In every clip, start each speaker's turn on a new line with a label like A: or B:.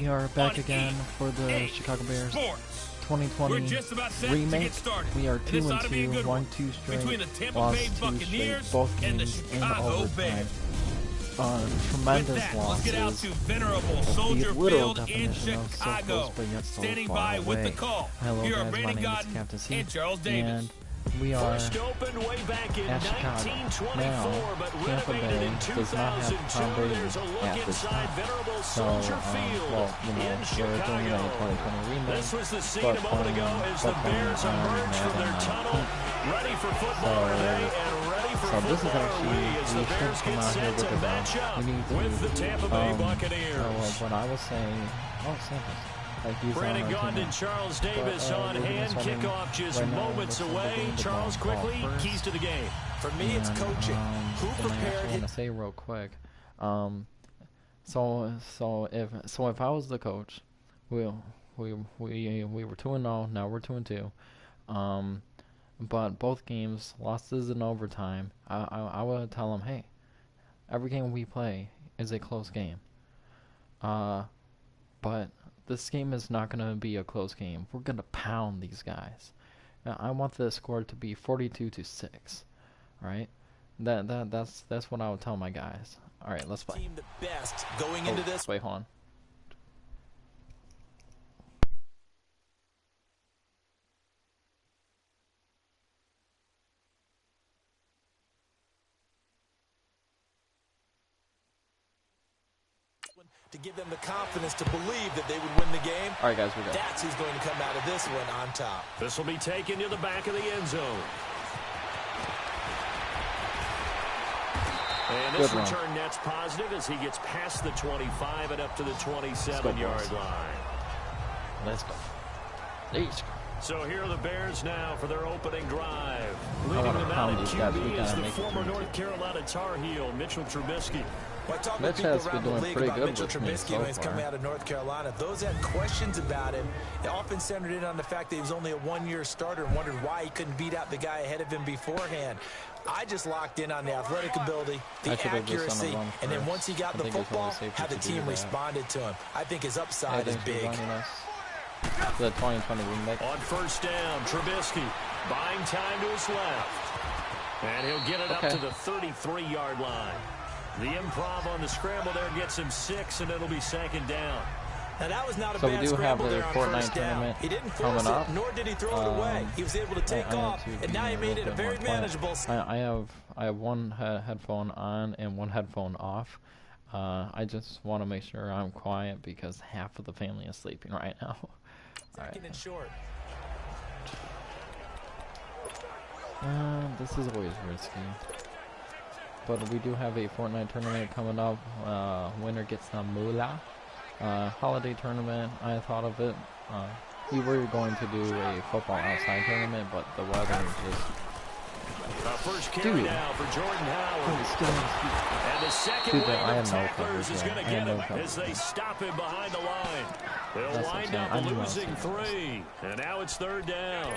A: we are back again for the Chicago Bears 2020 remake. We are 2-2, won 2 straight, lost 2 straight, both games in overtime. Tremendous losses. The literal definition of so close but yet so far away. Hello guys, my name is Captain C, and we are at Chicago. Now, Tampa Bay does not have Tom Brady at this time. So, well, you know, we're doing a 2020 remake, but playing on Madden 19. So this is actually, we should come out here with a win. We need to, what I was saying,
B: Brandon Gaudin and Charles Davis on hand. Kickoff just moments away. Charles, quickly, keys to the game.
C: For me, it's coaching. Who prepared?
A: I want to say real quick. So if I was the coach, we were 2-0. Now we're 2-2. But both games losses in overtime. I would tell them, hey, every game we play is a close game. But this game is not going to be a close game. We're going to pound these guys. Now, I want the score to be 42-6. Right? That's what I would tell my guys. All right, let's play.
C: Team the best going into this.
A: Wait, hold on.
C: To give them the confidence to believe that they would win the game.
A: All right, guys, we're good.
C: That's who's going to come out of this one on top.
B: This will be taken to the back of the end zone. And this return net's positive as he gets past the 25 and up to the 27-yard line.
A: Let's go. Let's go.
B: So here are the Bears now for their opening drive. Leading them out at QB is the former North Carolina Tar Heel, Mitchell Trubisky.
C: Well, I talk to people around the league about Mitchell Trubisky when he's coming out of North Carolina. Those that had questions about him, they often centered in on the fact that he was only a one-year starter and wondered why he couldn't beat out the guy ahead of him beforehand. I just locked in on the athletic ability, the accuracy, and then once he got the football, how the team responded to him. I think his upside is big.
A: The 2020 remake.
B: On first down, Trubisky buying time to his left. And he'll get it up to the 33-yard line. The improv on the scramble there gets him 6, and it'll be second down.
C: Now that was not a bad scramble there on first down. He didn't force it, nor did he throw it away. He was able to take off, and now he made it a very manageable.
A: I have one headphone on and one headphone off. I just want to make sure I'm quiet because half of the family is sleeping right now.
C: Second and short.
A: This is always risky. But we do have a Fortnite tournament coming up. Winner gets the moolah. Holiday tournament, I thought of it. We were going to do a football outside tournament, but the weather just...
B: First carry now for Jordan Howard. And the second wave of tacklers is going to get him as they stop him behind the line. They'll wind up losing 3. And now it's third down.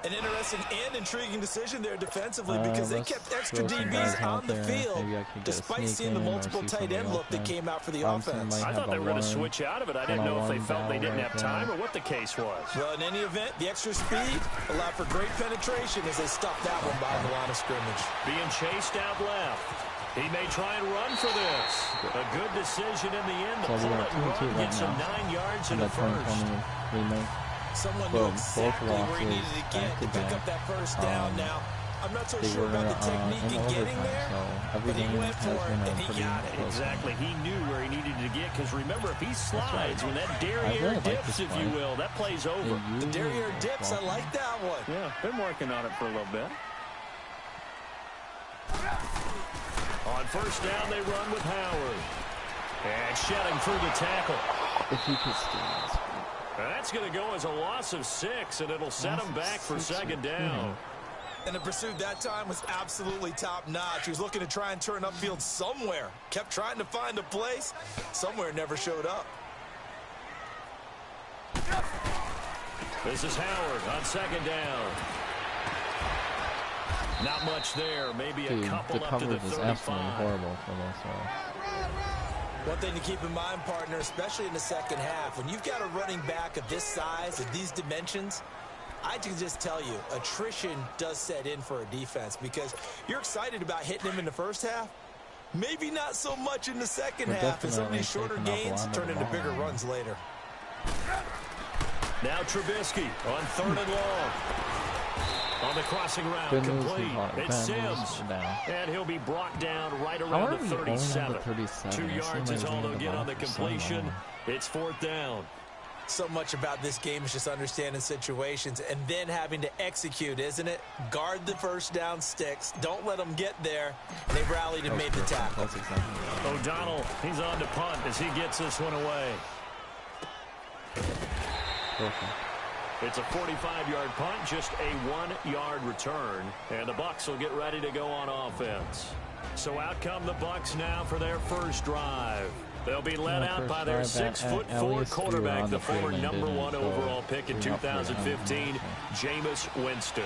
C: An interesting and intriguing decision there defensively because they kept extra DBs on the field despite seeing the multiple tight end look that came out for the offense.
B: I thought they were going to switch out of it. I didn't know if they felt they didn't have time or what the case was.
C: Well, in any event, the extra speed allowed for great penetration as they stopped that one by the line of scrimmage.
B: Being chased out left. He may try and run for this. A good decision in the end. The pull it run gets him 9 yards in the first.
C: Someone knew exactly where he needed to get to pick up that first down. Now, I'm not so sure about the technique in getting there, but he went for it and he got it.
B: Exactly. He knew where he needed to get because remember, if he slides, when that derriere dips, if you will, that plays over.
C: The derriere dips, I like that one.
B: Yeah, been working on it for a little bit. On first down, they run with Howard. And shedding through the tackle.
A: If he could steal.
B: That's going to go as a loss of 6, and it'll set him back for second down.
C: And the pursuit that time was absolutely top-notch. He was looking to try and turn upfield somewhere. Kept trying to find a place. Somewhere never showed up.
B: This is Howard on second down. Not much there. Maybe a couple up to the 35.
A: The coverage is absolutely horrible for this.
C: One thing to keep in mind, partner, especially in the second half, when you've got a running back of this size, of these dimensions, I can just tell you, attrition does set in for a defense because you're excited about hitting him in the first half. Maybe not so much in the second half, and some of these shorter gains turn into bigger runs later.
B: Now Trubisky on 3rd and long. On the crossing route, complete. It's Sims, and he'll be brought down right around the 37. 2 yards is all they'll get on the completion. It's 4th down.
C: So much about this game is just understanding situations and then having to execute, isn't it? Guard the first down sticks. Don't let them get there. They rallied and made the tackle.
A: Exactly
B: O'Donnell, he's on to punt as he gets this one away.
A: perfect.
B: It's a 45-yard punt, just a 1-yard return, and the Bucs will get ready to go on offense. So out come the Bucs now for their first drive. They'll be led out by their 6'4" quarterback, the former #1 overall pick in 2015, Jameis Winston.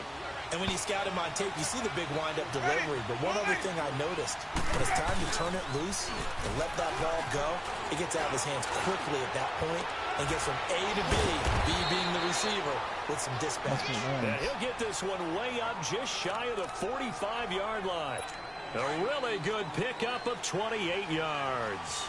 C: And when you scout him on tape, you see the big wind-up delivery. But one other thing I noticed, when it's time to turn it loose and let that ball go, it gets out of his hands quickly at that point and gets from A to B, B being the receiver, with some dispatch.
B: Yeah, he'll get this one way up just shy of the 45-yard line. A really good pickup of 28 yards.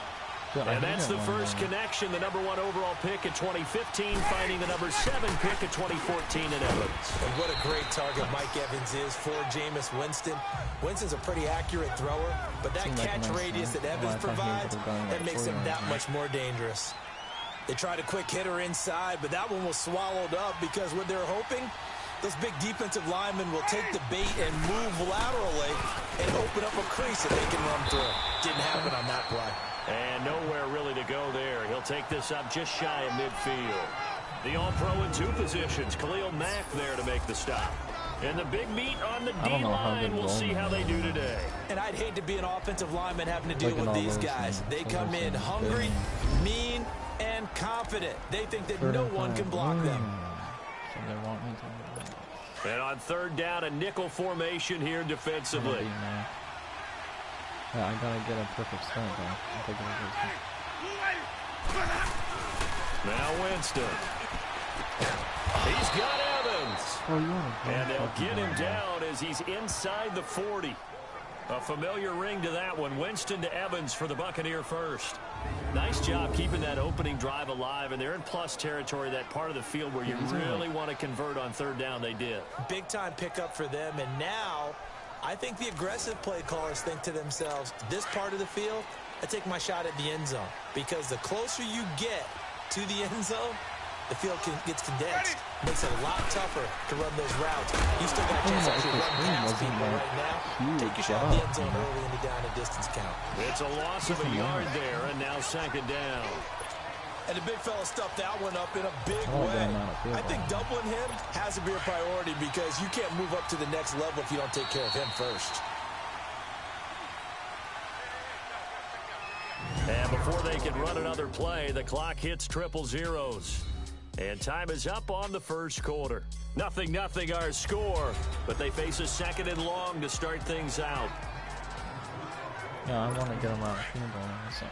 B: And that's the first connection, the #1 overall pick in 2015, finding the #7 pick in 2014 in Evans.
C: And what a great target Mike Evans is for Jameis Winston. Winston's a pretty accurate thrower, but that catch radius that Evans provides, that makes him that much more dangerous. They tried a quick hitter inside, but that one was swallowed up because what they're hoping, those big defensive linemen will take the bait and move laterally and open up a crease that they can run through. Didn't happen on that play.
B: And nowhere really to go there. He'll take this up just shy of midfield. The All-Pro in 2 positions. Khalil Mack there to make the stop. And the big meat on the D-line. We'll see how they do today.
C: And I'd hate to be an offensive lineman having to deal with these guys. They come in hungry, mean, and confident. They think that no one can block them.
B: And on 3rd down, a nickel formation here defensively.
A: Yeah, I gotta get a perfect start, though.
B: Now Winston. He's got Evans. And they'll get him down as he's inside the 40. A familiar ring to that one. Winston to Evans for the Buccaneer first. Nice job keeping that opening drive alive, and they're in plus territory, that part of the field where you really want to convert on 3rd down. They did.
C: Big-time pickup for them, and now I think the aggressive play callers think to themselves, this part of the field, I take my shot at the end zone. Because the closer you get to the end zone, the field gets condensed. Makes it a lot tougher to run those routes. You still got a chance to actually run past people right now. Take your shot at the end zone early in the down and distance count.
B: It's a loss of a yard there, and now 2nd down.
C: And the big fella stuffed that one up in a big way. I think doubling him has to be a priority because you can't move up to the next level if you don't take care of him first.
B: And before they can run another play, the clock hits 000. And time is up on the first quarter. 0-0 our score, but they face a 2nd and long to start things out.
A: Yeah, I want to get them out of field goal, so.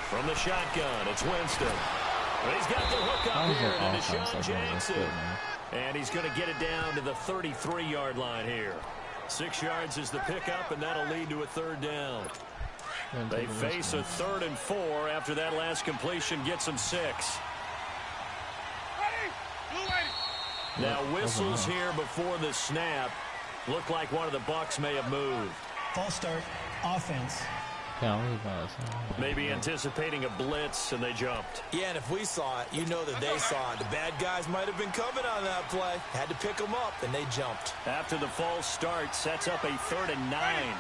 B: From the shotgun, it's Winston. He's got the hook up here to Deshaun Jackson. And he's going to get it down to the 33-yard line here. 6 yards is the pickup, and that'll lead to a 3rd down. They face a 3rd and 4 after that last completion gets them 6. Now whistles here before the snap. Looked like one of the Bucs may have moved.
D: False start, offense.
B: Maybe anticipating a blitz, and they jumped.
C: Yeah, and if we saw it, you know that they saw it. The bad guys might have been coming on that play. Had to pick them up, and they jumped.
B: After the false start, sets up a 3rd and 9.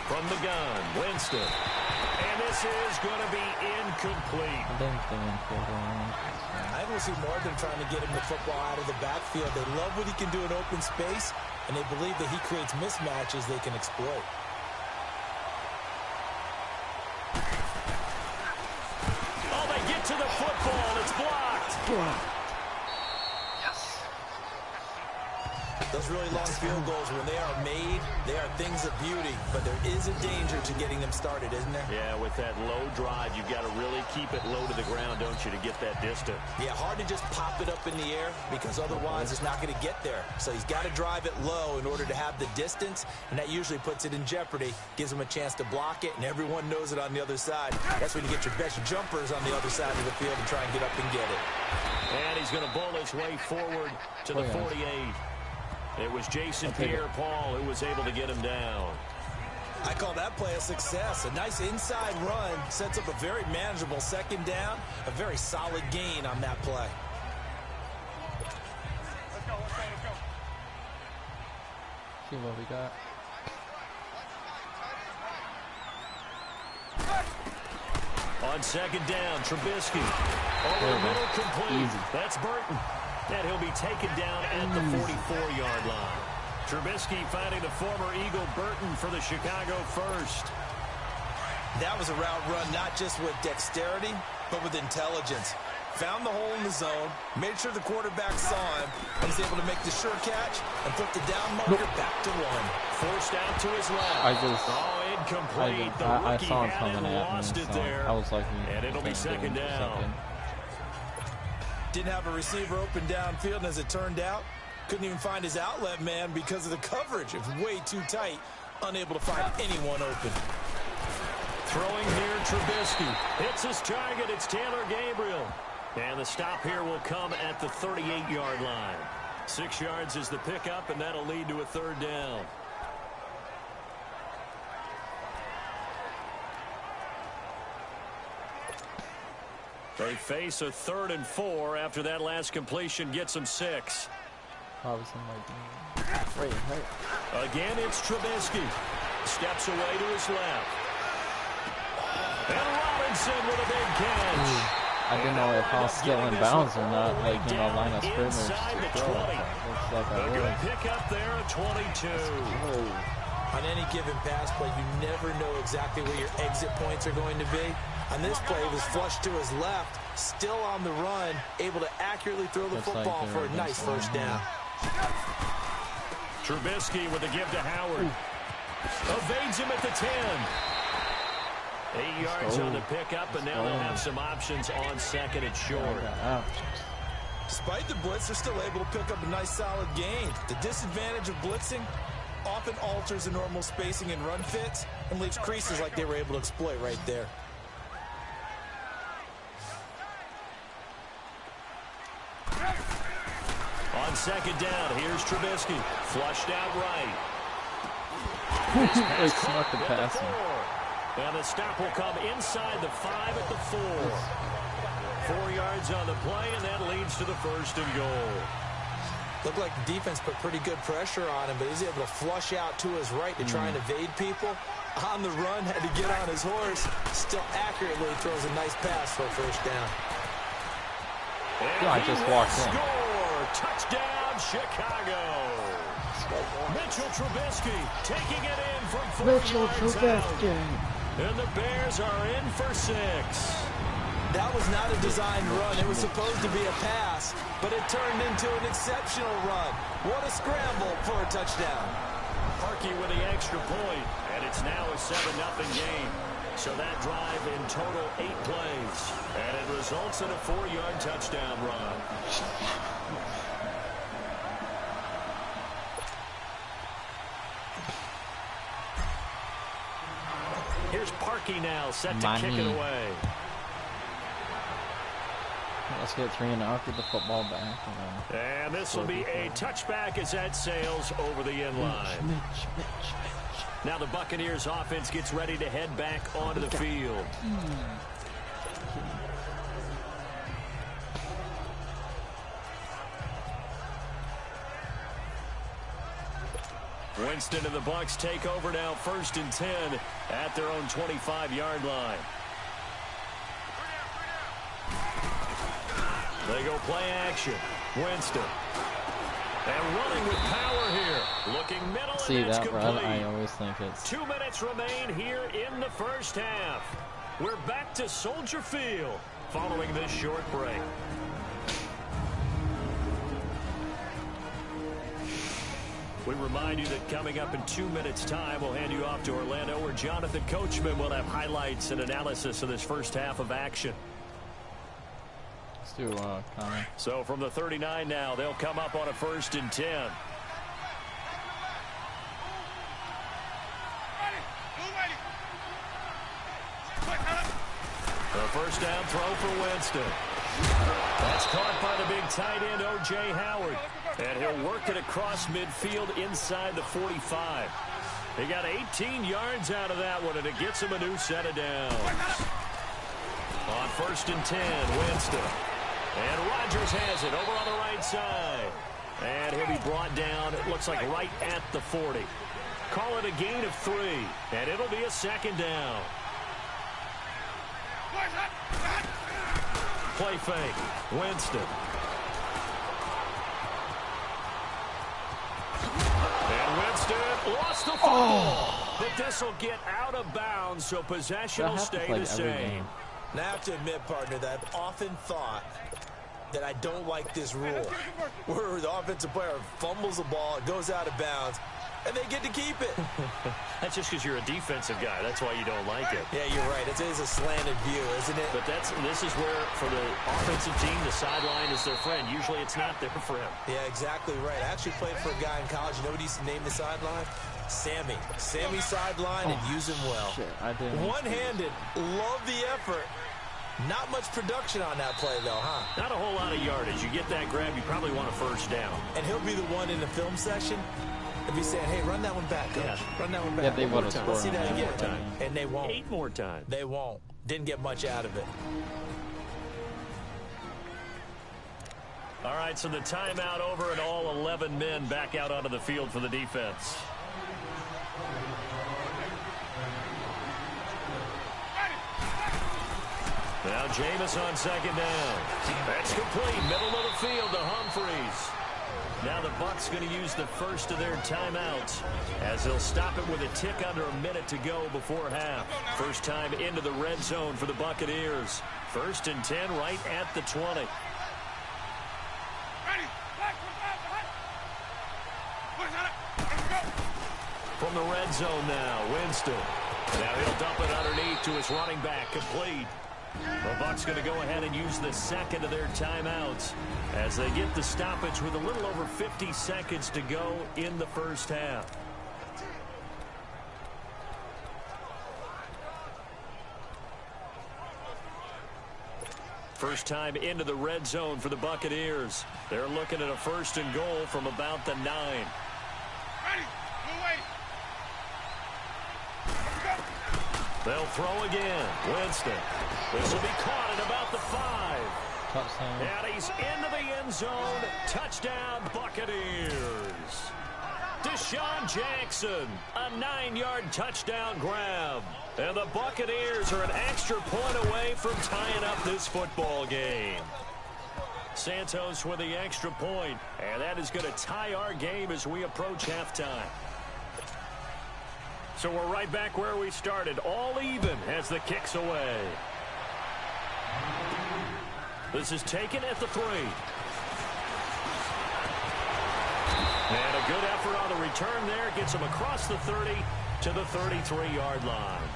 B: From the gun, Winston. And this is going to be incomplete.
C: I will see more than trying to get him the football out of the backfield. They love what he can do in open space, and they believe that he creates mismatches they can exploit.
B: Oh, they get to the football. It's blocked.
C: Those really long field goals, when they are made, they are things of beauty, but there is a danger to getting them started, isn't there?
B: Yeah, with that low drive, you've got to really keep it low to the ground, don't you, to get that distance?
C: Yeah, hard to just pop it up in the air because otherwise it's not going to get there. So he's got to drive it low in order to have the distance, and that usually puts it in jeopardy, gives him a chance to block it, and everyone knows it on the other side. That's when you get your best jumpers on the other side of the field and try and get up and get it.
B: And he's going to bowl his way forward to the 48. It was Jason Pierre-Paul who was able to get him down.
C: I call that play a success. A nice inside run sets up a very manageable second down. A very solid gain on that play.
A: Let's go. See what we got.
B: On second down, Trubisky. Over the middle, complete.
A: Easy.
B: That's Burton. And he'll be taken down at the 44-yard line. Trubisky finding the former Eagle Burton for the Chicago first.
C: That was a route run not just with dexterity, but with intelligence. Found the hole in the zone, made sure the quarterback saw him, and was able to make the sure catch and put the down marker back to one.
B: Forced out to his left. Incomplete.
A: I saw him coming at me, so I was like,
B: and it'll be second down.
C: Didn't have a receiver open downfield, and as it turned out, couldn't even find his outlet man because of the coverage. It was way too tight, unable to find anyone open.
B: Throwing here, Trubisky. Hits his target. It's Taylor Gabriel. And the stop here will come at the 38-yard line. 6 yards is the pickup, and that'll lead to a third down. They face a 3rd and 4 after that last completion gets them 6. Again, it's Trubisky. Steps away to his left. And Robinson with a big catch.
A: I didn't know if I was still in bounds or not, like, you know, line of scrimmage.
B: Inside the 20.
A: Looks like I
B: good pick up there at 22.
C: On any given pass play, you never know exactly where your exit points are going to be. On this play, he was flushed to his left, still on the run, able to accurately throw the football for a nice first down.
B: Trubisky with a give to Howard. Evades him at the 10. 8 yards on the pickup, and now they'll have some options on second and short.
C: Despite the blitz, they're still able to pick up a nice solid gain. The disadvantage of blitzing often alters the normal spacing and run fits and leaves creases like they were able to exploit right there.
B: On second down, here's Trubisky. Flushed out right.
A: They snuck the pass.
B: And the stop will come inside the 5 at the 4. 4 yards on the play, and that leads to the 1st and goal.
C: Looked like the defense put pretty good pressure on him, but he's able to flush out to his right to try and evade people. On the run, had to get on his horse. Still accurately throws a nice pass for a first down.
B: And
A: I just walked in.
B: Score! Touchdown, Chicago! Mitchell Trubisky taking it in from 4 yards out. And the Bears are in for 6.
C: That was not a designed run. It was supposed to be a pass, but it turned into an exceptional run. What a scramble for a touchdown.
B: Parkey with the extra point, and it's now a 7-0 game. So that drive in total 8 plays, and it results in a 4-yard touchdown run. Here's Parkey now, set to kick it away.
A: Let's get 3 and out, get the football back.
B: And this will be a touchback as that sails over the end line. Now the Buccaneers offense gets ready to head back onto the field. Winston and the Bucs take over now, 1st and 10 at their own 25-yard line. They go play action. Winston. And running with power here. Looking middle,
A: See
B: and that's
A: that
B: complete.
A: run? I always think it's...
B: 2 minutes remain here in the first half. We're back to Soldier Field following this short break. We remind you that coming up in 2 minutes' time, we'll hand you off to Orlando, where Jonathan Coachman will have highlights and analysis of this first half of action.
A: Let's do Connor.
B: So from the 39 now, they'll come up on a 1st and 10. The first down throw for Winston. That's caught by the big tight end, O.J. Howard. And he'll work it across midfield inside the 45. He got 18 yards out of that one, and it gets him a new set of downs. On 1st and 10, Winston. And Rodgers has it over on the right side. And he'll be brought down, it looks like right at the 40. Call it a gain of 3, and it'll be a 2nd down. Play fake. Winston. And Winston lost the football. But this will get out of bounds, so possession will stay the same.
C: Now, I have to admit, partner, that I've often thought that I don't like this rule, where the offensive player fumbles the ball, it goes out of bounds, and they get to keep it.
B: That's just because you're a defensive guy. That's why you don't like it.
C: Yeah, you're right. It is a slanted view, isn't it?
B: But this is where, for the offensive team, the sideline is their friend. Usually it's not there for him.
C: Yeah, exactly right. I actually played for a guy in college. You know what he used to name the sideline? Sammy. Sammy sideline, and use him well.
A: Shit, I didn't.
C: One-handed. Love the effort. Not much production on that play, though, huh?
B: Not a whole lot of yardage. You get that grab, you probably want a 1st down.
C: And he'll be the one in the film session. If he's saying, hey, run that one back, coach.
B: Yeah.
C: Run that one back.
A: Yeah, they want to
C: Let's see
A: score
C: that
A: on
C: again.
A: that.
C: And they won't.
B: 8 more times.
C: They won't. Didn't get much out of it.
B: All right, so the timeout over and all 11 men back out onto the field for the defense. Now Jameis on 2nd down. That's complete. Middle of the field to Humphreys. Now the Bucs going to use the first of their timeouts as they'll stop it with a tick under a minute to go before half. First time into the red zone for the Buccaneers. 1st and 10 right at the 20. From the red zone now, Winston. Now he'll dump it underneath to his running back, complete. The Bucs going to go ahead and use the 2nd of their timeouts as they get the stoppage with a little over 50 seconds to go in the first half. First time into the red zone for the Buccaneers. They're looking at a 1st and goal from about the 9. They'll throw again. Winston. This will be caught at about the 5.
A: Touchdown.
B: And he's into the end zone. Touchdown, Buccaneers. Deshaun Jackson, a 9-yard touchdown grab. And the Buccaneers are an extra point away from tying up this football game. Santos with the extra point, and that is going to tie our game as we approach halftime. So we're right back where we started, all even as the kick's away. This is taken at the 3. And a good effort on the return there. Gets him across the 30 to the 33-yard line.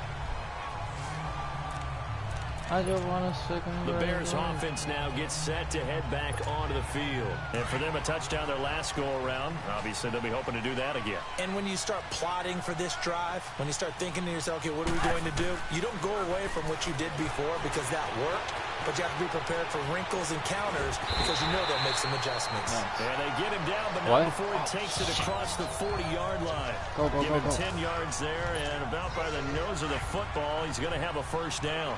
A: I just want to stick him.
B: The Bears offense now gets set to head back onto the field. And for them, a touchdown their last go-around. Obviously, they'll be hoping to do that again.
C: And when you start plotting for this drive, when you start thinking to yourself, okay, what are we going to do? You don't go away from what you did before because that worked. But you have to be prepared for wrinkles and counters because you know they'll make some adjustments.
B: And they get him down, but not before he takes it across the 40-yard line. Give him 10 yards there, and about by the nose of the football, he's going to have a 1st down.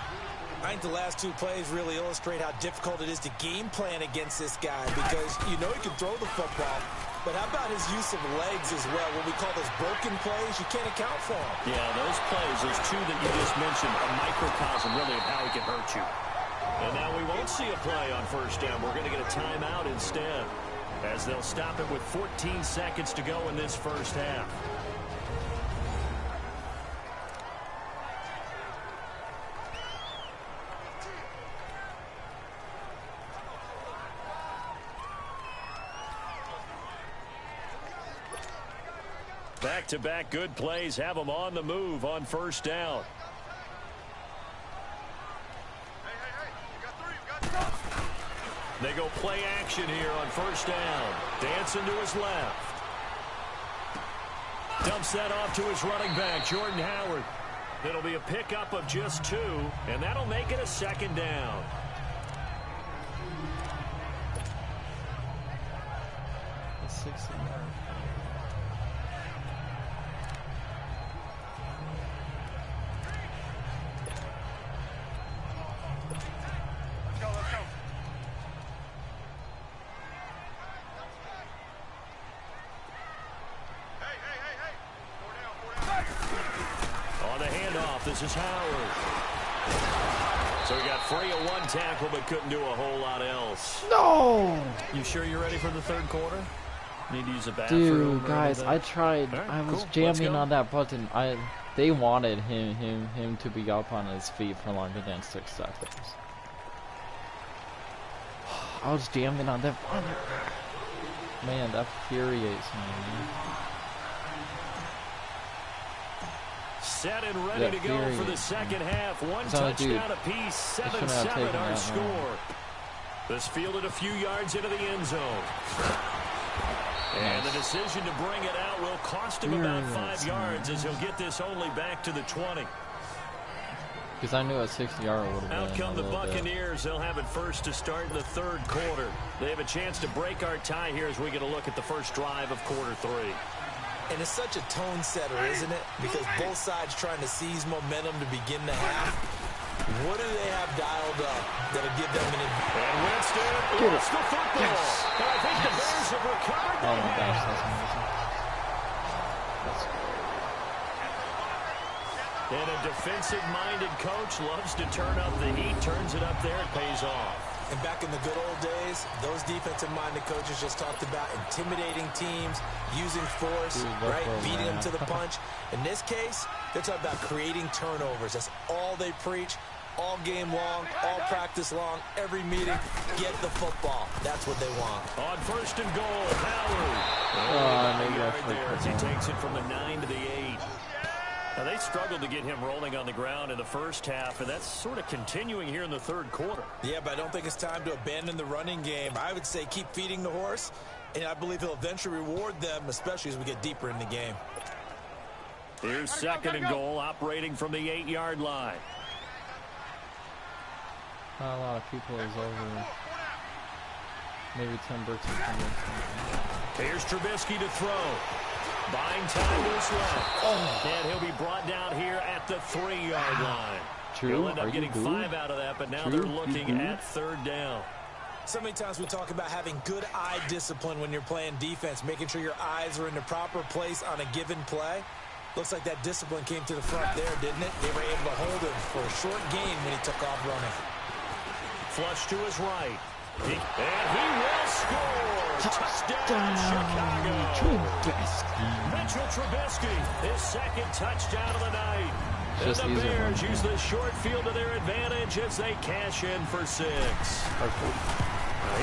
C: I think the last 2 plays really illustrate how difficult it is to game plan against this guy because you know he can throw the football, but how about his use of legs as well? What we call those broken plays, you can't account for them.
B: Yeah, those plays, those 2 that you just mentioned, a microcosm really of how he can hurt you. And now we won't see a play on 1st down. We're going to get a timeout instead as they'll stop it with 14 seconds to go in this first half. Back-to-back good plays have them on the move on first down. They go play action here on first down. Dancing to his left. Dumps that off to his running back, Jordan Howard. It'll be a pickup of just 2, and that'll make it a second down.
A: That's 60 yards.
B: This is Howard. So he got free of 1 tackle, but couldn't do a whole lot else.
A: No!
B: You sure you're ready for the third quarter? Need to use a bathroom?
A: Dude, guys, I tried.
B: Right,
A: I was
B: cool.
A: jamming on that button. They wanted him to be up on his feet for longer than 6 seconds. I was jamming on that button. Man, that infuriates me, man.
B: Set and ready to go for the second half. 1 touchdown apiece, 7-7 our score. This fielded a few yards into the end zone. And the decision to bring it out will cost him about 5 yards as he'll get this only back to the 20.
A: Because I knew a 60-yarder would have been.
B: Out come the Buccaneers. They'll have it first to start in the third quarter. They have a chance to break our tie here as we get a look at the first drive of quarter 3.
C: And it's such a tone setter, isn't it? Because both sides trying to seize momentum to begin the half. What do they have dialed up that'll give them an advantage?
B: And Winston lost the football. Yes. And I think the Bears have recovered that.
A: Oh my gosh, that's amazing.
B: And a defensive-minded coach loves to turn up the heat, turns it up there, it pays off.
C: And back in the good old days, those defensive-minded coaches just talked about intimidating teams, using force, right, beating them to the punch. In this case, they're talking about creating turnovers. That's all they preach, all game long, all practice long, every meeting. Get the football. That's what they want.
B: On first and goal, Howard.
A: Maybe
B: right there as he takes it from the 9 to the 8. Now, they struggled to get him rolling on the ground in the first half, and that's sort of continuing here in the third quarter.
C: Yeah, but I don't think it's time to abandon the running game. I would say keep feeding the horse, and I believe he'll eventually reward them, especially as we get deeper in the game.
B: Here's second and goal, operating from the 8-yard line.
A: Not a lot of people is over. Maybe Tim Brooks.
B: Here's Trubisky to throw. Buying time to his left. And he'll be brought down here at the 3-yard line. He'll end up getting 5 out of that, but now they're looking at third down.
C: So many times we talk about having good eye discipline when you're playing defense, making sure your eyes are in the proper place on a given play. Looks like that discipline came to the front there, didn't it? They were able to hold him for a short gain when he took off running.
B: Flush to his right. And he will score. Touchdown, Chicago. Mitchell Trubisky, his second touchdown of the night. And the Bears use the short field to their advantage as they cash in for 6.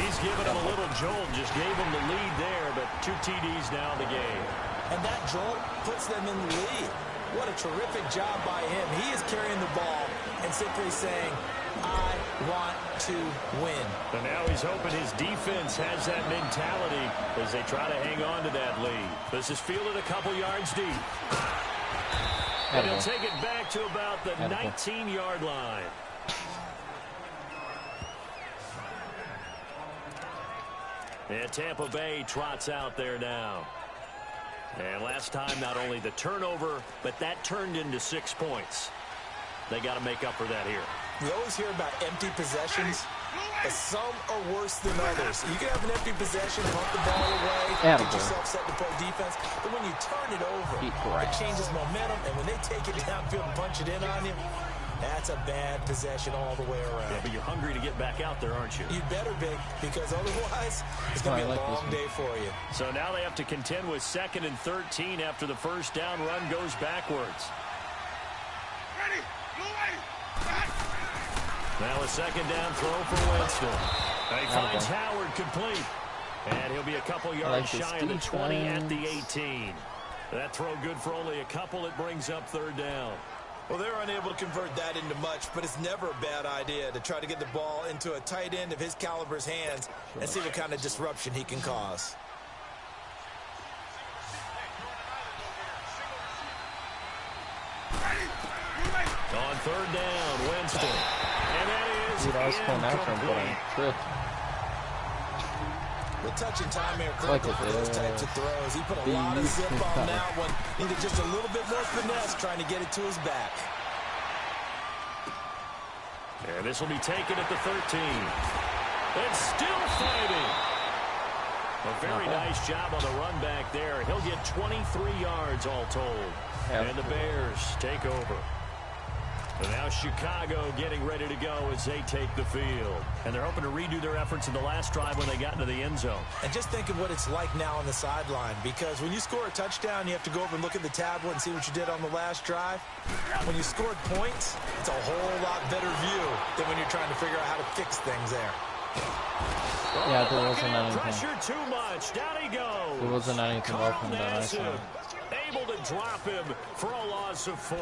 B: He's given him a little jolt, just gave him the lead there, but 2 TDs now in the game.
C: And that jolt puts them in the lead. What a terrific job by him. He is carrying the ball and simply saying, I want to win.
B: And now he's hoping his defense has that mentality as they try to hang on to that lead. This is fielded a couple yards deep. And he'll take it back to about the 19-yard line. And Tampa Bay trots out there now. And last time, not only the turnover, but that turned into 6 points. They got to make up for that here.
C: We always hear about empty possessions. Some are worse than others. You can have an empty possession, punt the ball away, get yourself set to play defense. But when you turn it over, it changes momentum. And when they take it downfield and punch it in on you, that's a bad possession all the way around.
B: Yeah, but you're hungry to get back out there, aren't you?
C: You better be, because otherwise it's going to be a long day for you. So
B: now they have to contend with 2nd and 13 after the first down run goes backwards.
E: Ready,
B: now a second down throw for Winston. And he finds Howard complete. And he'll be a couple yards shy of the 20 at the 18. That throw good for only a couple. It brings up third down.
C: Well, they're unable to convert that into much, but it's never a bad idea to try to get the ball into a tight end of his caliber's hands and see what kind of disruption he can cause.
B: On third down, Winston. And that is
A: dude, I was going after him, but I tripped.
C: The touch and time here critical for those types of throws. He put a lot of zip on that one. Needed just a little bit more finesse trying to get it to his back.
B: And this will be taken at the 13. And still fighting. A very nice job on the run back there. He'll get 23 yards all told. And the Bears take over. And now Chicago getting ready to go as they take the field. And they're hoping to redo their efforts in the last drive when they got into the end zone.
C: And just think of what it's like now on the sideline, because when you score a touchdown, you have to go over and look at the tablet and see what you did on the last drive. When you scored points, it's a whole lot better view than when you're trying to figure out how to fix things there.
A: Yeah, there wasn't anything.
B: Pressure too much. Down he goes.
A: There wasn't anything open that I saw.
B: Able to drop him for a loss of 4.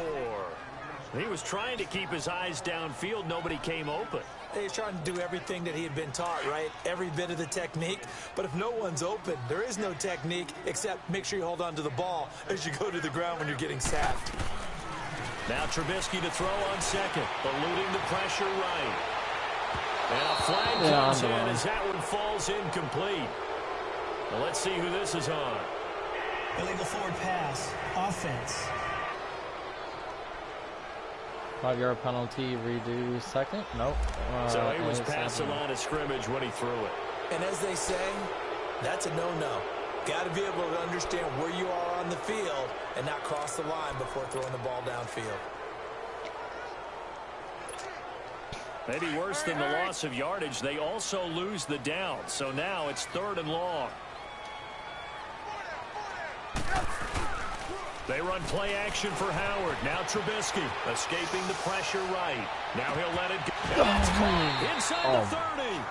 B: He was trying to keep his eyes downfield. Nobody came open.
C: He's trying to do everything that he had been taught, right? Every bit of the technique. But if no one's open, there is no technique except make sure you hold on to the ball as you go to the ground when you're getting sacked.
B: Now Trubisky to throw on second, eluding the pressure right. And a flag comes in as that one falls incomplete. Well, let's see who this is on.
D: Illegal forward pass. Offense.
A: 5-yard penalty, redo second. Nope.
B: So he was past the line of scrimmage when he threw it.
C: And as they say, that's a no-no. Got to be able to understand where you are on the field and not cross the line before throwing the ball downfield.
B: Maybe worse than the loss of yardage, they also lose the down. So now it's 3rd and long. They run play action for Howard. Now Trubisky escaping the pressure right. Now he'll let it go. Inside the 30.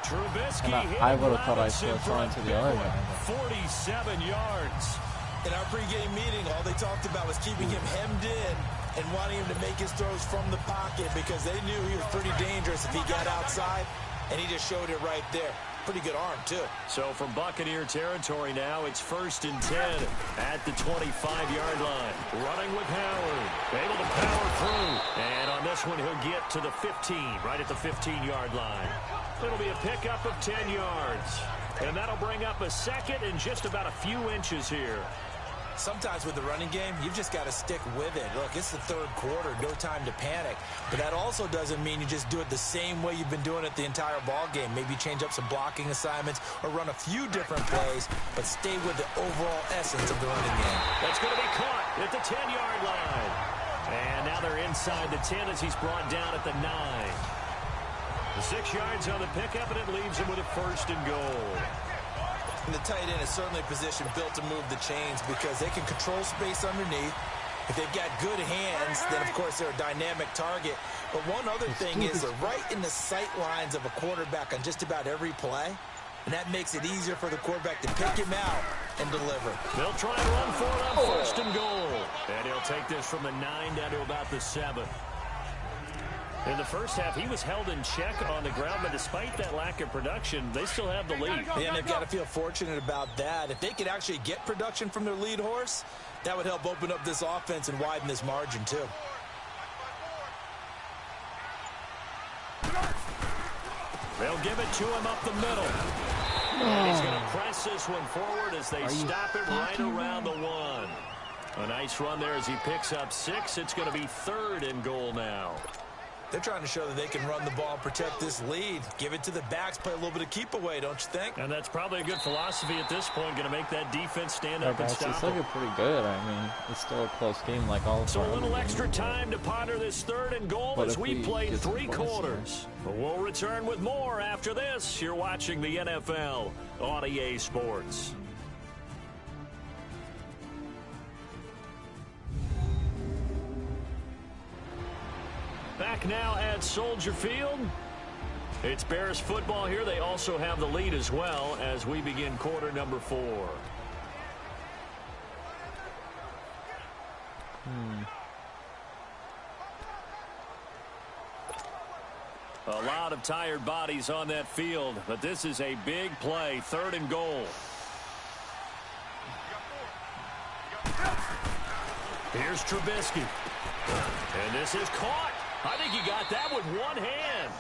B: Trubisky
A: I would have thought I should have thrown to the other guy.
B: 47 yards.
C: In our pregame meeting, all they talked about was keeping him hemmed in and wanting him to make his throws from the pocket because they knew he was pretty dangerous if he got outside, and he just showed it right there. Pretty good arm, too.
B: So from Buccaneer territory now, it's 1st and 10 at the 25-yard line. Running with Howard. Able to power through. And on this one, he'll get to the 15, right at the 15-yard line. It'll be a pickup of 10 yards. And that'll bring up a second and just about a few inches here.
C: Sometimes with the running game, you've just got to stick with it. Look, it's the 3rd quarter, no time to panic. But that also doesn't mean you just do it the same way you've been doing it the entire ball game. Maybe change up some blocking assignments or run a few different plays, but stay with the overall essence of the running game.
B: That's going to be caught at the 10-yard line. And now they're inside the 10 as he's brought down at the 9. The 6 yards on the pickup, and it leaves him with a 1st and goal.
C: And the tight end is certainly a position built to move the chains because they can control space underneath. If they've got good hands, then, of course, they're a dynamic target. But one other thing is they're right in the sight lines of a quarterback on just about every play. And that makes it easier for the quarterback to pick him out and deliver.
B: They'll try and run for it on 1st and goal. And he'll take this from the 9 down to about the 7. In the first half, he was held in check on the ground, but despite that lack of production, they still have the lead.
C: And they've got to feel fortunate about that. If they could actually get production from their lead horse, that would help open up this offense and widen this margin, too.
B: They'll give it to him up the middle. And he's going to press this one forward as they stop it right around the 1. A nice run there as he picks up 6. It's going to be 3rd and goal now.
C: They're trying to show that they can run the ball, protect this lead, give it to the backs, play a little bit of keep away, don't you think?
B: And that's probably a good philosophy at this point, going to make that defense stand up and stop.
A: It's looking pretty good. I mean, it's still a close game like all the time.
B: So a little extra time to ponder this 3rd and goal as we play 3 quarters. We'll return with more after this. You're watching the NFL on EA Sports. Back now at Soldier Field. It's Bears football here. They also have the lead as well as we begin quarter number 4. A lot of tired bodies on that field, but this is a big play, 3rd and goal. Here's Trubisky. And this is caught. I think he got that with one hand.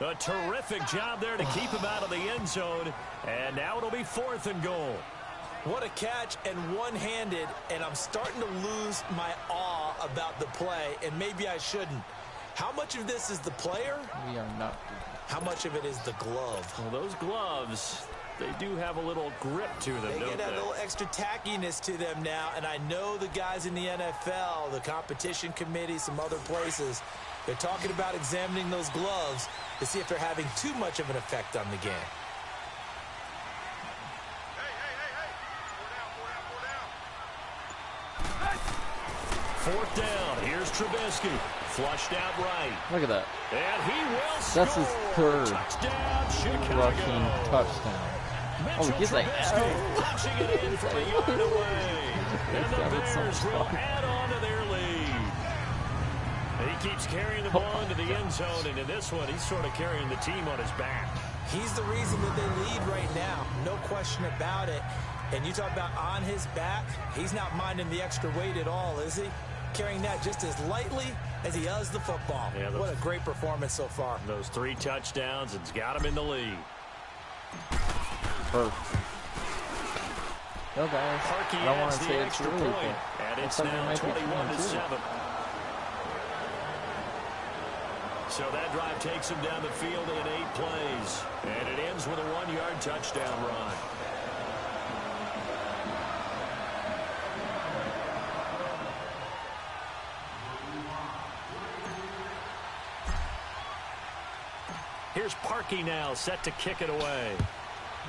B: A terrific job there to keep him out of the end zone. And now it'll be 4th and goal.
C: What a catch, and one-handed, and I'm starting to lose my awe about the play, and maybe I shouldn't. How much of this is the player?
A: We are not.
C: How much of it is the glove?
B: Well, those gloves, they do have a little grip to them,
C: They
B: don't
C: get
B: they?
C: a little extra tackiness to them now, and I know the guys in the NFL, the competition committee, some other places, they're talking about examining those gloves to see if they're having too much of an effect on the game.
B: Fourth down. Here's Trubisky. Flushed out right.
A: Look at that.
B: And he will score.
A: That's his 3rd
B: Touchdown, Chicago.
A: rushing touchdown.
B: Mitchell
A: he's like,
B: Trubisky punching it in from a yard away. And the Bears will add on to their lead. He keeps carrying the ball into the end zone, and in this one, he's sort of carrying the team on his back.
C: He's the reason that they lead right now. No question about it. And you talk about on his back, he's not minding the extra weight at all, is he? Carrying that just as lightly as he does the football.
B: Yeah,
C: what a great performance so far.
B: Those 3 touchdowns, it's got him in the lead.
A: Perfect. Yo, guys,
B: Parkey
A: I don't want
B: adds
A: to
B: the
A: say it's
B: extra
A: really,
B: point,
A: but
B: and it's
A: looks like we
B: now
A: might be
B: 21-7. So that drive takes him down the field in 8 plays, and it ends with a 1-yard touchdown run. Here's Parkey now, set to kick it away.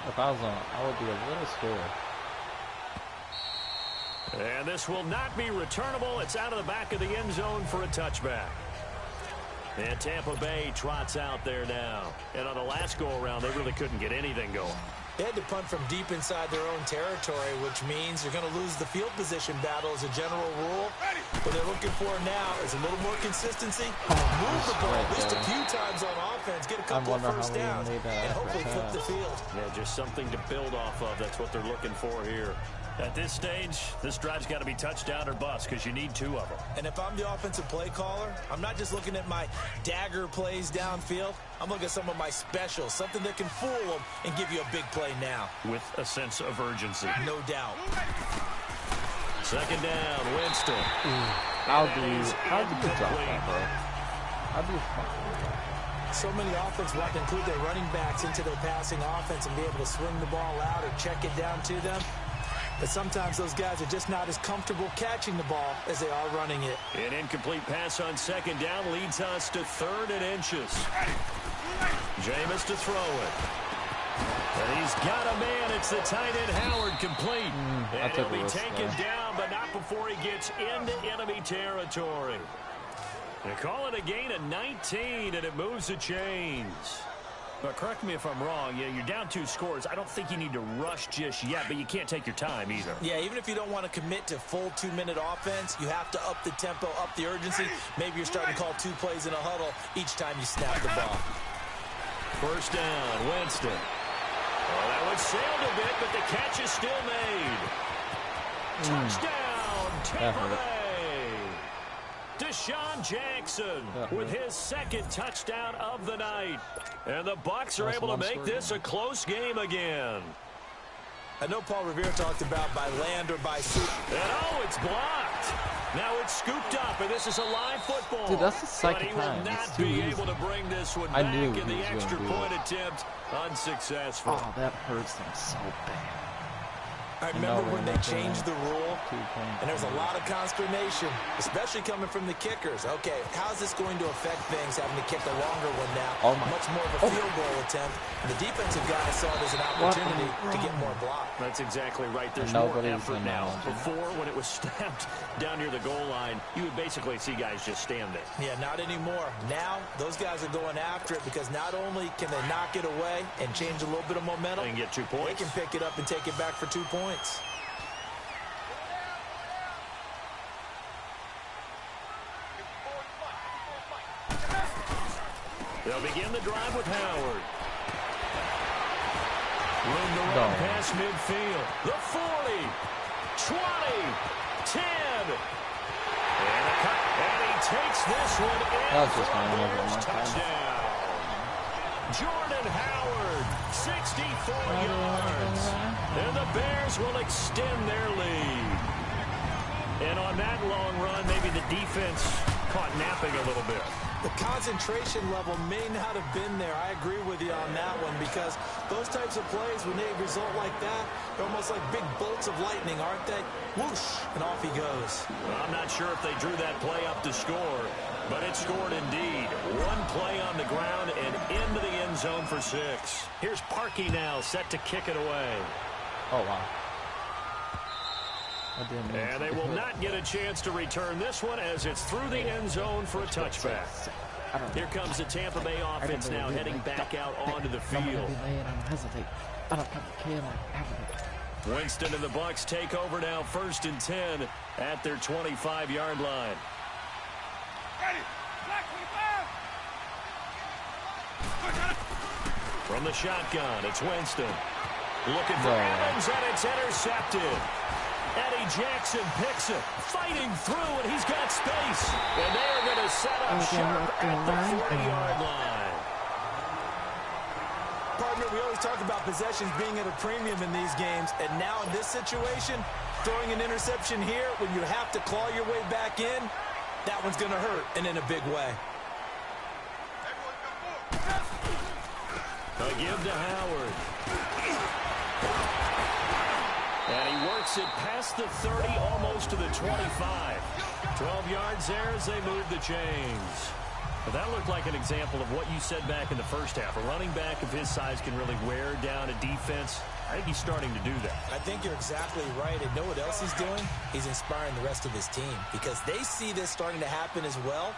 A: If I was on, I would be a little scared.
B: And this will not be returnable. It's out of the back of the end zone for a touchback. And Tampa Bay trots out there now. And on the last go-around, they really couldn't get anything going.
C: They had to punt from deep inside their own territory, which means you're going to lose the field position battle as a general rule. What they're looking for now is a little more consistency. Move the ball at least a few times on offense, get a couple of first downs, and hopefully flip the field.
B: Yeah, just something to build off of. That's what they're looking for here. At this stage, this drive's got to be touchdown or bust because you need 2 of them.
C: And if I'm the offensive play caller, I'm not just looking at my dagger plays downfield. I'm looking at some of my specials, something that can fool them and give you a big play now.
B: With a sense of urgency.
C: No doubt.
B: Second down, Winston.
A: How do you drop that, bro? How do you
C: So many offenses want to include their running backs into their passing offense and be able to swing the ball out or check it down to them. But sometimes those guys are just not as comfortable catching the ball as they are running it.
B: An incomplete pass on second down leads us to 3rd and inches. Jameis to throw it. And he's got a man. It's the tight end Howard complete. And he'll be taken down, but not before he gets into enemy territory. They call it a gain of 19, and it moves the chains. But correct me if I'm wrong. Yeah, you're down 2 scores. I don't think you need to rush just yet, but you can't take your time either.
C: Yeah, even if you don't want to commit to full 2-minute offense, you have to up the tempo, up the urgency. Maybe you're starting to call 2 plays in a huddle each time you snap the ball.
B: First down, Winston. Well, that one sailed a bit, but the catch is still made. Touchdown, Tampa Bay. Deshaun Jackson with his 2nd touchdown of the night. And the Bucs are able to make this a close game again.
C: I know Paul Revere talked about by land or by sea.
B: And oh, it's blocked. Now it's scooped up, and this is a live football.
A: Dude, that's the second
B: time. But he will not be able to bring this one back in the extra point attempt. Unsuccessful.
A: Oh, that hurts them so bad.
C: I remember when they changed the rule, and there was a lot of consternation, especially coming from the kickers. Okay, how's this going to affect things, having to kick a longer one now? Much more of a field goal attempt. And the defensive guys saw it as an opportunity to get more block.
B: That's exactly right. There's more effort now. Before, when it was snapped down near the goal line, you would basically see guys just stand there.
C: Yeah, not anymore. Now, those guys are going after it because not only can they knock it away and change a little bit of momentum,
B: they can get 2 points.
C: They can pick it up and take it back for 2 points.
B: They'll begin the drive with Howard. Room to run past midfield. The 40, 20, 10. And a cut. And he takes this one in for a Bears touchdown. Jordan Howard, 64 yards. And the Bears will extend their lead. And on that long run, maybe the defense caught napping a little bit.
C: The concentration level may not have been there. I agree with you on that one, because those types of plays, when they result like that, they're almost like big bolts of lightning, aren't they? Whoosh, and off he goes.
B: Well, I'm not sure if they drew that play up to score, but it scored indeed. One play on the ground and into the end zone for 6. Here's Parkey now, set to kick it away.
A: Oh, wow.
B: And they will not get a chance to return this one as it's through the end zone for a touchback. Here comes the Tampa Bay offense now heading back out onto the field. Winston and the Bucs take over now, 1st and 10 at their 25-yard line. From the shotgun, it's Winston. Looking for Evans, and it's intercepted. Eddie Jackson picks it, fighting through, and he's got space. And they are going to set up sharp at the 40-yard line.
C: Partner, we always talk about possessions being at a premium in these games, and now in this situation, throwing an interception here when you have to claw your way back in, that one's going to hurt, and in a big way.
B: A give to Howard. And he works it past the 30, almost to the 25. 12 yards there as they move the chains. But that looked like an example of what you said back in the first half. A running back of his size can really wear down a defense. I think he's starting to do that.
C: I think you're exactly right. And know what else he's doing? He's inspiring the rest of his team, because they see this starting to happen as well.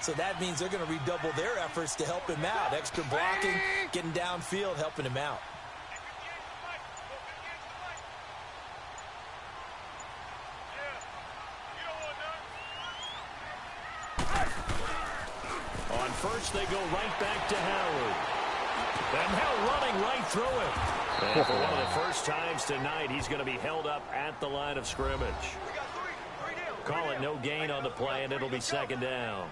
C: So that means they're going to redouble their efforts to help him out. Extra blocking, getting downfield, helping him out.
B: On first, they go right back to Howard. And now running right through it. And for one of the first times tonight, he's going to be held up at the line of scrimmage. Call it no gain on the play, and it'll be 2nd down.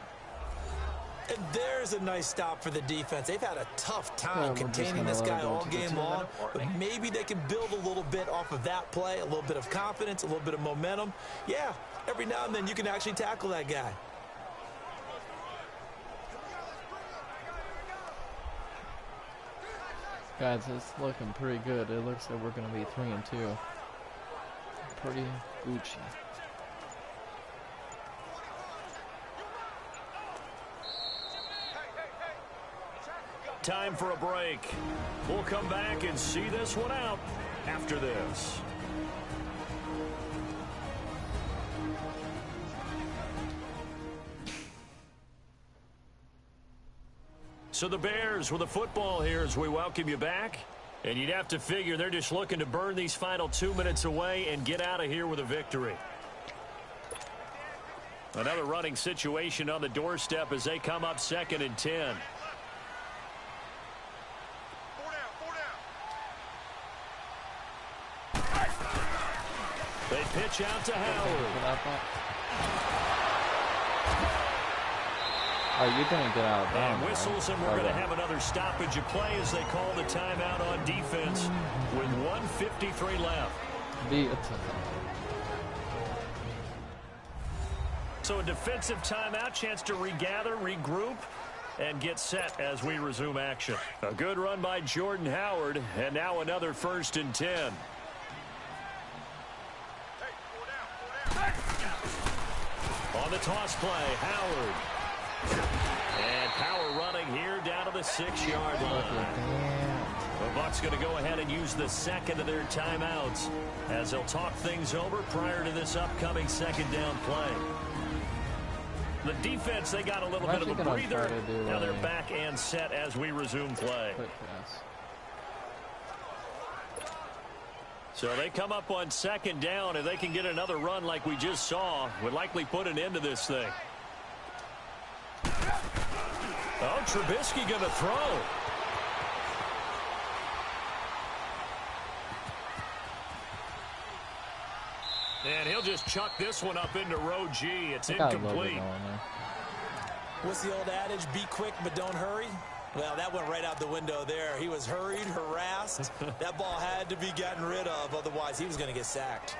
C: And there's a nice stop for the defense. They've had a tough time containing this guy all game long, but maybe they can build a little bit off of that play, a little bit of confidence, a little bit of momentum. Yeah, every now and then you can actually tackle that guy.
A: Guys, it's looking pretty good. It looks like we're going to be 3-2. Pretty Gucci.
B: Time for a break. We'll come back and see this one out after this. So the Bears with the football here as we welcome you back. And you'd have to figure they're just looking to burn these final 2 minutes away and get out of here with a victory. Another running situation on the doorstep as they come up 2nd and 10. They pitch out to Howard.
A: Oh, you didn't get out of
B: And whistles, and we're going to have another stoppage of play as they call the timeout on defense with 1:53 left. So a defensive timeout, chance to regather, regroup, and get set as we resume action. A good run by Jordan Howard, and now another 1st and 10. On the toss play, Howard. And power running here down to the 6-yard line. The Bucs going to go ahead and use the 2nd of their timeouts as they'll talk things over prior to this upcoming 2nd down play. The defense, they got a little bit of a breather. Now they're back and set as we resume play. So they come up on 2nd down. If they can get another run like we just saw, would likely put an end to this thing. Oh, Trubisky going to throw. And he'll just chuck this one up into row G. It's incomplete.
C: What's the old adage? Be quick, but don't hurry. Well, that went right out the window there. He was hurried, harassed. That ball had to be gotten rid of. Otherwise, he was going to get sacked.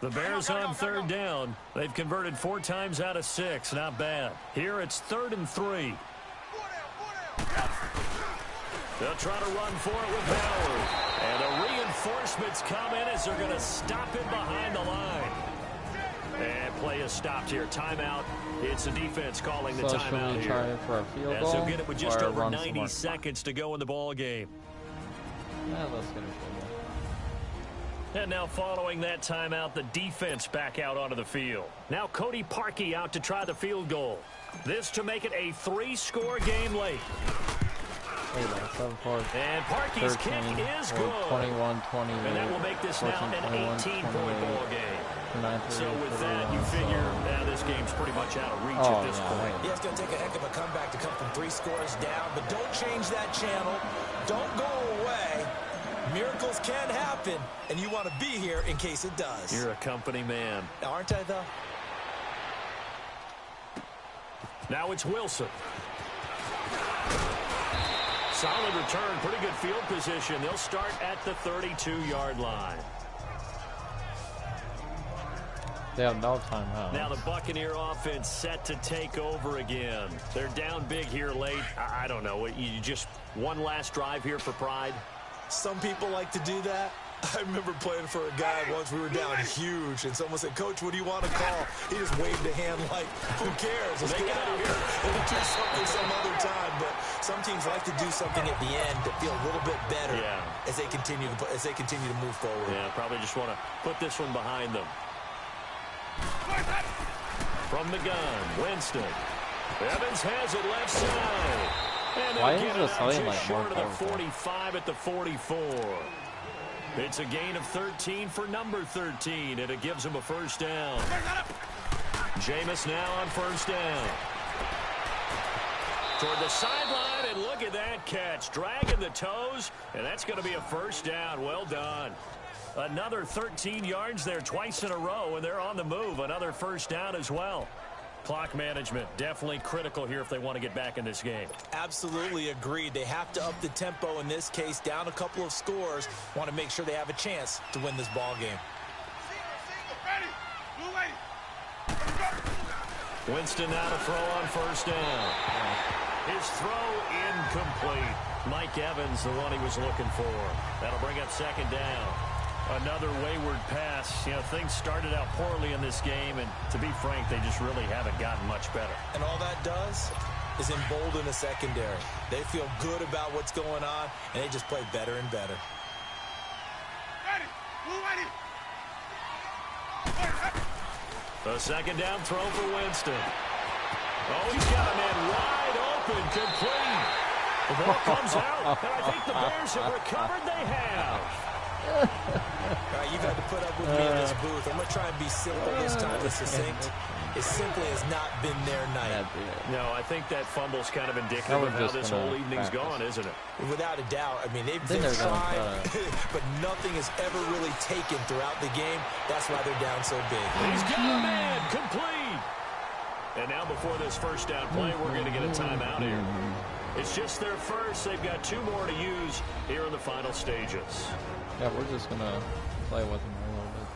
B: The Bears on third down. They've converted 4 times out of 6. Not bad. Here it's 3rd and 3. They'll try to run for it with Howard. And the reinforcements come in as they're going to stop him behind the line. And play is stopped here. Timeout. It's the defense calling the timeout here.
A: For a field goal,
B: as they'll get it with just over 90 seconds to go in the ball game.
A: Yeah, let's get a field goal.
B: And now following that timeout, the defense back out onto the field. Now Cody Parkey out to try the field goal. This to make it a 3-score game late. And Parkey's kick is good.
A: 21-20.
B: And that will make this now an 18-point ball game. So with that, you figure this game's pretty much out of reach at this point.
C: Yeah, it's going to take a heck of a comeback to come from 3 scores down. But don't change that channel. Don't go away. Miracles can happen, and you want to be here in case it does.
B: You're a company man.
C: Aren't I, though?
B: Now it's Wilson. Solid return, pretty good field position. They'll start at the 32-yard line.
A: They have no timeout.
B: Now the Buccaneer offense set to take over again. They're down big here late. I don't know. You just one last drive here for pride?
C: Some people like to do that. I remember playing for a guy once. We were down huge, and someone said, "Coach, what do you want to call?" He just waved a hand like, "Who cares? Let's get out of here. We'll do something some other time." But some teams like to do something at the end to feel a little bit better as they continue to move forward.
B: Yeah, probably just want to put this one behind them. From the gun, Winston. Evans has it left side. And
A: why
B: get
A: is
B: it
A: it
B: just
A: like
B: short of the 45 at the 44. It's a gain of 13 for number 13, and it gives him a first down. Jameis now on first down. Toward the sideline, and look at that catch. Dragging the toes, and that's going to be a first down. Well done. Another 13 yards there twice in a row, and they're on the move. Another first down as well. Clock management definitely critical here if they want to get back in this game.
C: Absolutely agreed. They have to up the tempo in this case, down a couple of scores. Want to make sure they have a chance to win this ball game.
B: Winston now to throw on first down. His throw incomplete. Mike Evans, the one he was looking for. That'll bring up second down. Another wayward pass. You know, things started out poorly in this game, and to be frank, they just really haven't gotten much better.
C: And all that does is embolden the secondary. They feel good about what's going on, and they just play better and better.
B: A second down throw for Winston. Oh, he's got a man wide open, complete. The ball comes out, and I think the Bears have recovered. They have.
C: All right, you've had to put up with me in this booth. I'm going to try and be simple this time and succinct. It simply has not been their night.
B: No, I think that fumble's kind of indicative of how this whole evening's gone, isn't it?
C: Without a doubt. I mean, they've tried, but nothing has ever really taken throughout the game. That's why they're down so big.
B: He's got a man, complete. And now before this first down play, we're going to get a timeout here. It's just their first. They've got 2 more to use here in the final stages.
A: Yeah, we're just going to play with them a little bit.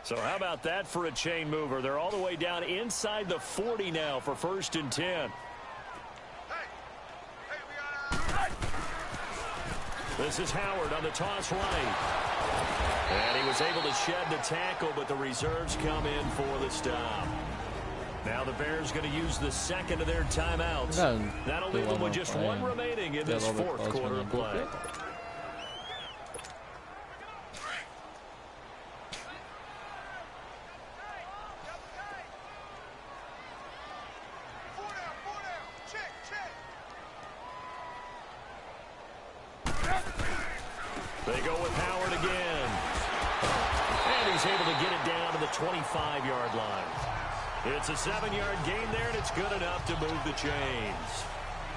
B: So how about that for a chain mover? They're all the way down inside the 40 now for 1st and 10. This is Howard on the toss right. And he was able to shed the tackle, but the reserves come in for the stop. Now the Bears going to use the second of their timeouts. That'll leave them with just 1 remaining in this 4th quarter of play. They go with Howard again. And was able to get it down to the 25-yard line. It's a 7-yard gain there, and it's good enough to move the chains.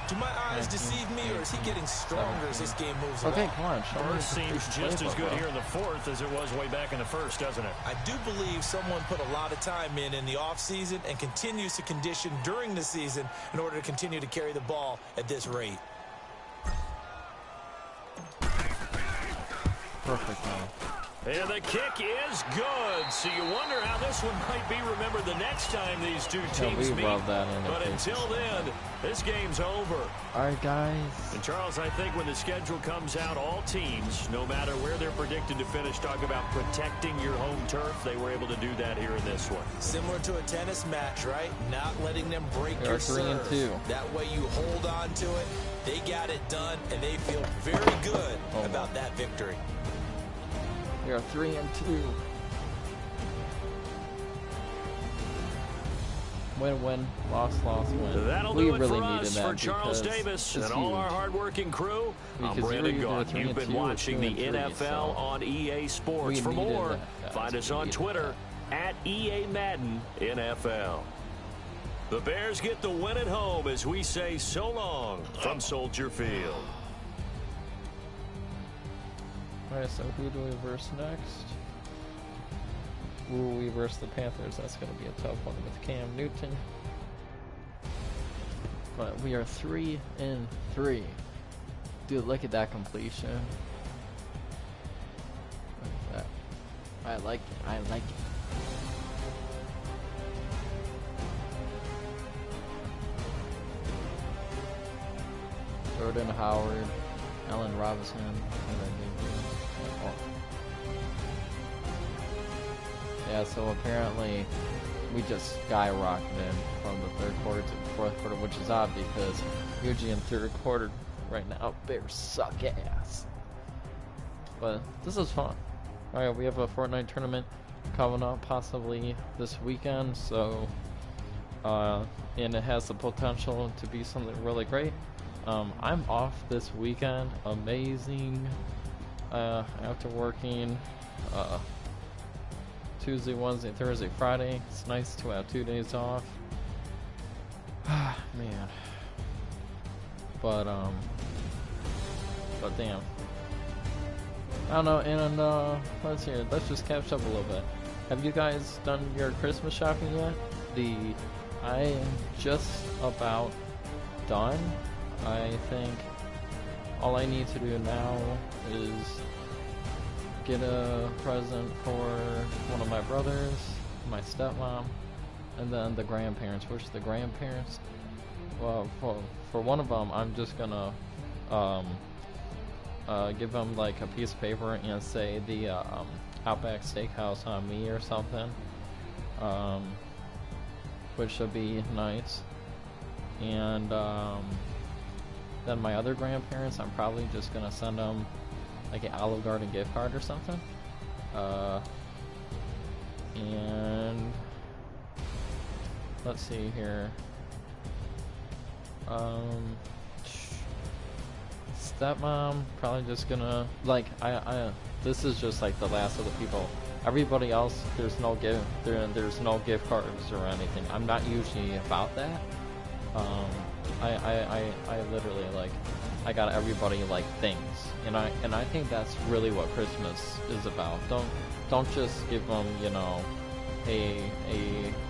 C: Do my eyes deceive me, or is he getting stronger as this game moves along?
A: Okay, come on.
B: Burst seems just as good here in the fourth as it was way back in the first, doesn't it?
C: I do believe someone put a lot of time in the offseason and continues to condition during the season in order to continue to carry the ball at this rate.
A: Perfect now.
B: And the kick is good. So you wonder how this one might be remembered the next time these two teams meet. But until then, this game's over.
A: All right, guys.
B: And Charles, I think when the schedule comes out, all teams, no matter where they're predicted to finish, talk about protecting your home turf. They were able to do that here in this one.
C: Similar to a tennis match, right? Not letting them break your serve.
A: 3-2.
C: That way you hold on to it. They got it done, and they feel very good about that victory.
A: We are 3-2. Win-win, loss-win.
B: That'll do it for us, for Charles Davis and all our hard-working crew. I'm Brandon Gaughan. You've been watching the NFL on EA Sports. For more, find us on Twitter at EA Madden NFL. The Bears get the win at home as we say so long from Soldier Field.
A: Alright, so who do we verse next? Ooh, we verse the Panthers. That's going to be a tough one with Cam Newton. But we are 3-3. Dude, look at that completion. Look at that. I like it. I like it. Jordan Howard, Allen Robinson, yeah, so apparently we just skyrocketed from the third quarter to the fourth quarter, which is odd because usually in third quarter right now, Bears suck ass. But this is fun. Alright, we have a Fortnite tournament coming up possibly this weekend, so and it has the potential to be something really great. I'm off this weekend. Amazing. After working Tuesday, Wednesday, Thursday, Friday. It's nice to have 2 days off. Man. But damn. I don't know, and let's hear. Let's just catch up a little bit. Have you guys done your Christmas shopping yet? I am just about done. I think all I need to do now is get a present for one of my brothers, my stepmom, and then the grandparents. Which the grandparents? Well, for one of them, I'm just gonna give them like a piece of paper and say the Outback Steakhouse on me or something, which should be nice. And then my other grandparents, I'm probably just gonna send them like an Olive Garden gift card or something. And let's see here. Stepmom, probably just gonna like this is just like the last of the people. Everybody else, there's no gift cards or anything. I'm not usually about that. I literally like I got everybody like things, and I think that's really what Christmas is about. Don't just give them, you know, a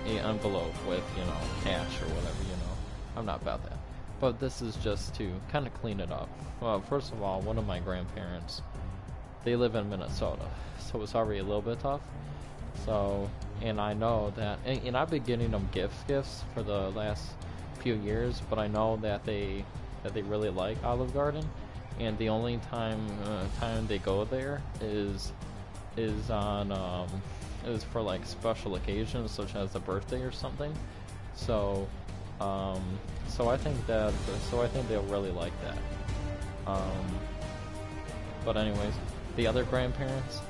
A: envelope with, you know, cash or whatever, you know. I'm not about that. But this is just to kind of clean it up. Well, first of all, one of my grandparents, they live in Minnesota, so it's already a little bit tough. So, and I know that, and I've been getting them gifts for the last few years, but I know that they really like Olive Garden, and the only time they go there is for like special occasions such as a birthday or something. So I think they'll really like that. But anyways, the other grandparents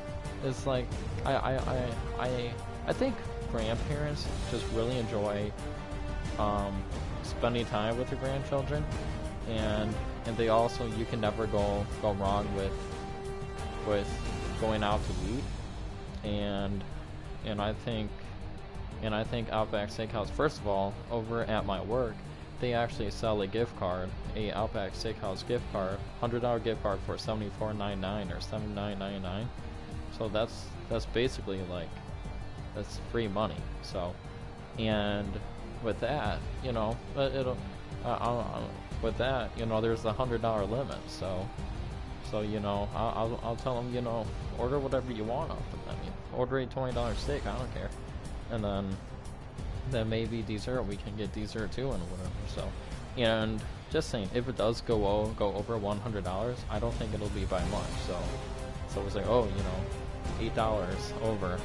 A: is like I think grandparents just really enjoy spending time with their grandchildren, and they also, you can never go wrong with going out to eat. and and I think Outback Steakhouse. First of all, over at my work, they actually sell a gift card, a Outback Steakhouse gift card, $100 gift card for $74.99 or $79.99. So that's basically like that's free money. So, and with that, it'll with that, there's a $100 limit. So I'll tell them, order whatever you want off the menu. Order a $20 steak, I don't care. And then maybe dessert, we can get dessert too and whatever. So, and just saying, if it does go over $100, I don't think it'll be by much. So it's like, $8 over,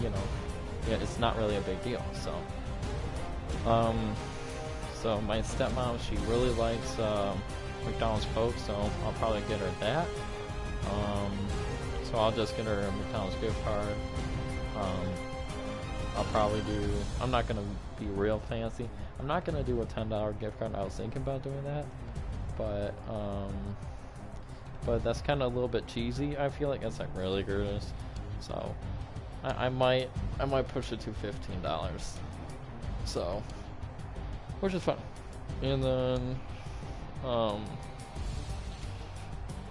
A: yeah, it's not really a big deal. So my stepmom, she really likes McDonald's Coke, so I'll probably get her that. So I'll just get her a McDonald's gift card. I'll probably do, I'm not going to be real fancy. I'm not going to do a $10 gift card. I was thinking about doing that. But that's kind of a little bit cheesy. I feel like that's like really good. So I might push it to $15. So, which is fun. And then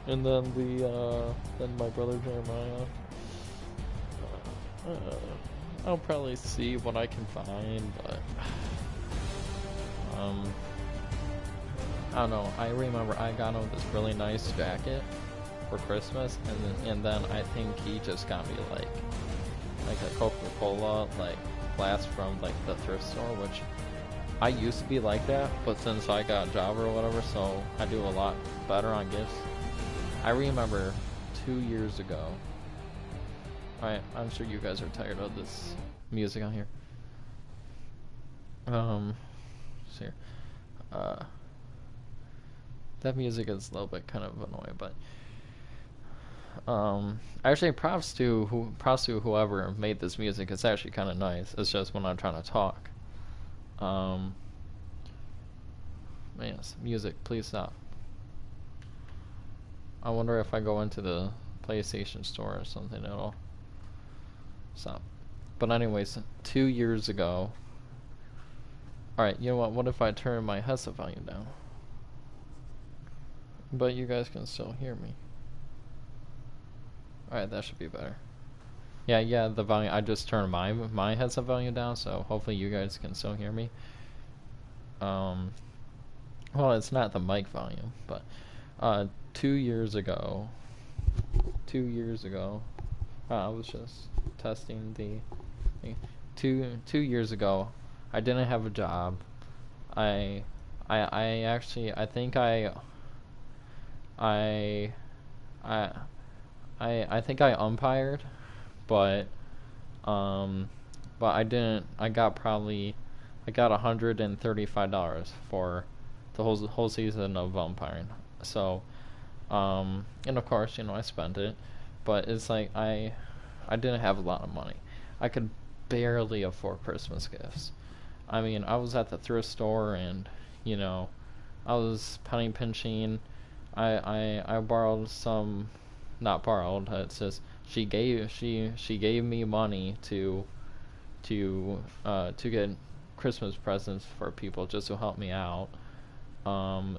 A: then my brother Jeremiah, I'll probably see what I can find, but I don't know. I remember I got him this really nice jacket for Christmas, and then I think he just got me like a Coca-Cola like glass from like the thrift store, which I used to be like that, but since I got a job or whatever, so I do a lot better on gifts. I remember 2 years ago. I'm sure you guys are tired of this music on here. See here. That music is a little bit kind of annoying, but actually props to whoever made this music. It's actually kind of nice. It's just when I'm trying to talk. Yes, music, please stop. I wonder if I go into the PlayStation store or something, it'll stop. But anyways, 2 years ago. Alright, you know what if I turn my headset volume down? But you guys can still hear me. Alright, that should be better. Yeah, the volume, I just turned my headset volume down, so hopefully you guys can still hear me. Well, it's not the mic volume, but 2 years ago, I was just testing the thing. Two years ago, I didn't have a job. I think I umpired, but I didn't. I got $135 for the whole season of umpiring. So, and of course, I spent it, but it's like I didn't have a lot of money. I could barely afford Christmas gifts. I mean, I was at the thrift store and, I was penny pinching. I borrowed some, not borrowed. It's just she gave me money to get Christmas presents for people just to help me out.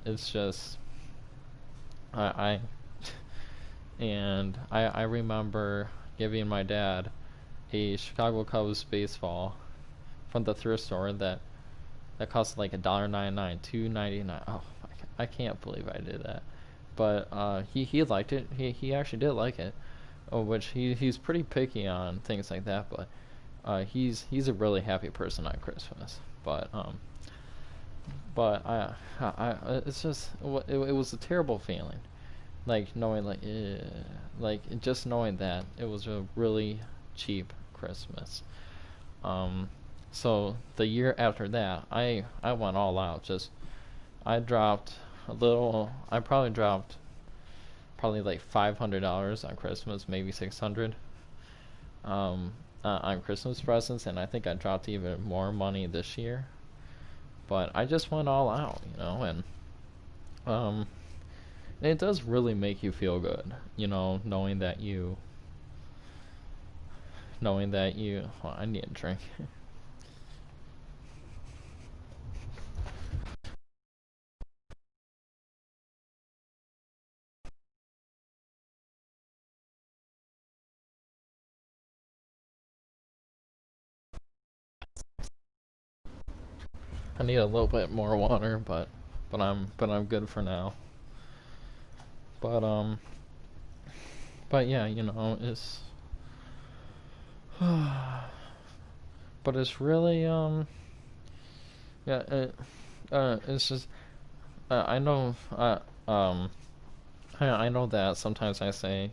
A: It's just and I remember giving my dad a Chicago Cubs baseball from the thrift store that cost like $1.99, $2.99. Oh, I can't believe I did that. But he liked it. He actually did like it. Which he's pretty picky on things like that. But he's a really happy person on Christmas. But it's just it was a terrible feeling, like knowing just knowing that it was a really cheap Christmas. So the year after that, I went all out. I dropped a little. I probably dropped like $500 on Christmas, maybe $600 on Christmas presents, and I think I dropped even more money this year. But I just went all out, and it does really make you feel good, knowing that you knowing that you. Well, I need a drink. I need a little bit more water, but I'm good for now. But yeah, you know, it's but it's really yeah, it's just I know I know that sometimes you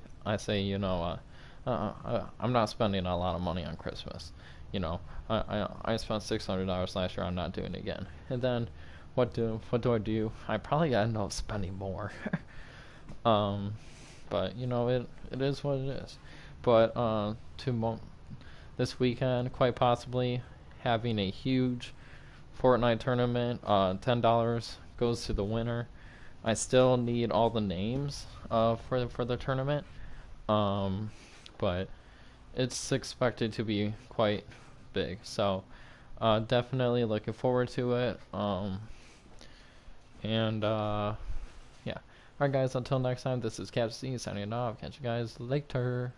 A: know I'm not spending a lot of money on Christmas. You know, I spent $600 last year. I'm not doing it again. And then what do I do? I probably end up spending more. um, but you know it is what it is. But this weekend, quite possibly having a huge Fortnite tournament. $10 goes to the winner. I still need all the names for the tournament. Um, but it's expected to be quite big. So definitely looking forward to it. And yeah. Alright guys, until next time, this is Cap C signing off. Catch you guys later.